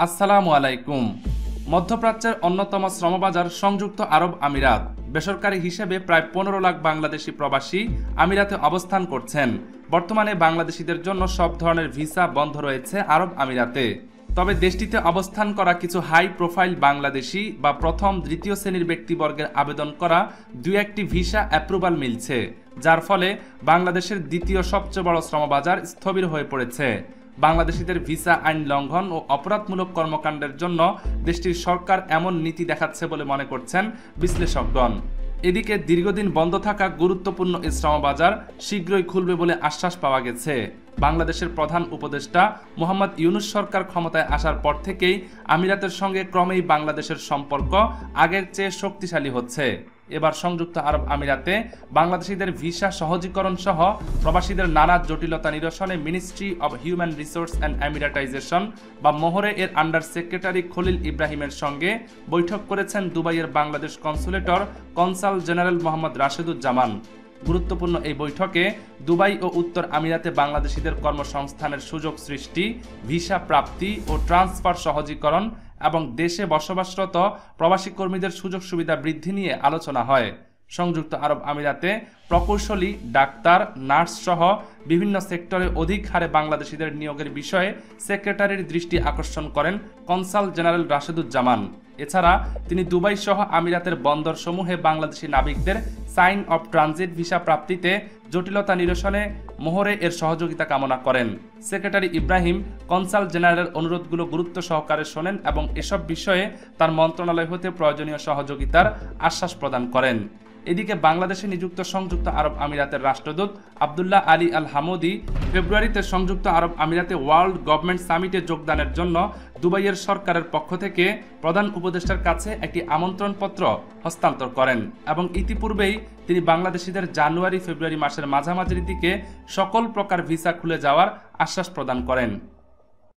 আসসালামু আলাইকুম। মধ্যপ্রাচ্যের অন্যতম শ্রমবাজার সংযুক্ত আরব আমিরাত বেসরকারি হিসেবে প্রায় 15 লাখ বাংলাদেশি প্রবাসী আমিরাতে অবস্থান করছেন। বর্তমানে বাংলাদেশিদের জন্য সব ধরনের ভিসা বন্ধ রয়েছে আরব আমিরাতে। তবে দেশটিতে অবস্থান করা কিছু হাই প্রোফাইল বাংলাদেশি বা প্রথম দ্বিতীয় শ্রেণীর ব্যক্তিবর্গের আবেদন করা দুই একটি ভিসা অ্যাপ্রুভাল মিলছে, যার ফলে বাংলাদেশের দ্বিতীয় সবচেয়ে বড় শ্রমবাজার স্থবির হয়ে পড়েছে। বাংলাদেশিদের ভিসা আইন লঙ্ঘন ও অপরাধমূলক কর্মকাণ্ডের জন্য দেশটির সরকার এমন নীতি দেখাচ্ছে বলে মনে করছেন বিশ্লেষকগণ। এদিকে দীর্ঘদিন বন্ধ থাকা গুরুত্বপূর্ণ এই শ্রমবাজার শীঘ্রই খুলবে বলে আশ্বাস পাওয়া গেছে। বাংলাদেশের প্রধান উপদেষ্টা মোহাম্মদ ইউনূস সরকার ক্ষমতায় আসার পর থেকেই আমিরাতের সঙ্গে ক্রমেই বাংলাদেশের সম্পর্ক আগের চেয়ে শক্তিশালী হচ্ছে। এবার সংযুক্ত আরব আমিরাতে বাংলাদেশিদের ভিসা সহজীকরণ সহ প্রবাসীদের নানা জটিলতা নিরসনে ministry of human resource and Emiratisation বা মোহরে এর আন্ডার সেক্রেটারি খলিল ইব্রাহিমের সঙ্গে বৈঠক করেছেন দুবাইয়ের বাংলাদেশ কনসুলেটর কনসাল জেনারেল মোহাম্মদ রাশেদুজ্জামান। গুরুত্বপূর্ণ এই বৈঠকে দুবাই ও উত্তর আমিরাতে বাংলাদেশিদের কর্মসংস্থানের সুযোগ সৃষ্টি, ভিসা প্রাপ্তি ও ট্রান্সফার সহজীকরণ এবং দেশে বসবাসরত প্রবাসী কর্মীদের সুযোগ সুবিধা বৃদ্ধি নিয়ে আলোচনা হয়। সংযুক্ত আরব আমিরাতে প্রকৌশলী, ডাক্তার, নার্স সহ বিভিন্ন সেক্টরে অধিক হারে বাংলাদেশিদের নিয়োগের বিষয়ে সেক্রেটারির দৃষ্টি আকর্ষণ করেন কনসাল জেনারেল রাশেদুজ্জামান। এছাড়া তিনি দুবাই সহ আমিরাতের বন্দরসমূহে বাংলাদেশি নাবিকদের সাইন অফ ট্রানজিট ভিসা প্রাপ্তিতে জটিলতা নিরসনে মোহরে এর সহযোগিতা কামনা করেন। সেক্রেটারি ইব্রাহিম কনসাল জেনারেলের অনুরোধগুলো গুরুত্ব সহকারে শোনেন এবং এসব বিষয়ে তার মন্ত্রণালয় হতে প্রয়োজনীয় সহযোগিতার আশ্বাস প্রদান করেন। এদিকে বাংলাদেশে নিযুক্ত সংযুক্ত আরব আমিরাতের রাষ্ট্রদূত আবদুল্লাহ আলী আল হামুদি ফেব্রুয়ারিতে সংযুক্ত আরব আমিরাতে ওয়ার্ল্ড গভর্নমেন্ট সামিটে যোগদানের জন্য দুবাইয়ের সরকারের পক্ষ থেকে প্রধান উপদেষ্টার কাছে একটি আমন্ত্রণপত্র হস্তান্তর করেন এবং ইতিপূর্বেই তিনি বাংলাদেশিদের জানুয়ারি-ফেব্রুয়ারি মাসের মাঝামাঝির দিকে সকল প্রকার ভিসা খুলে যাওয়ার আশ্বাস প্রদান করেন।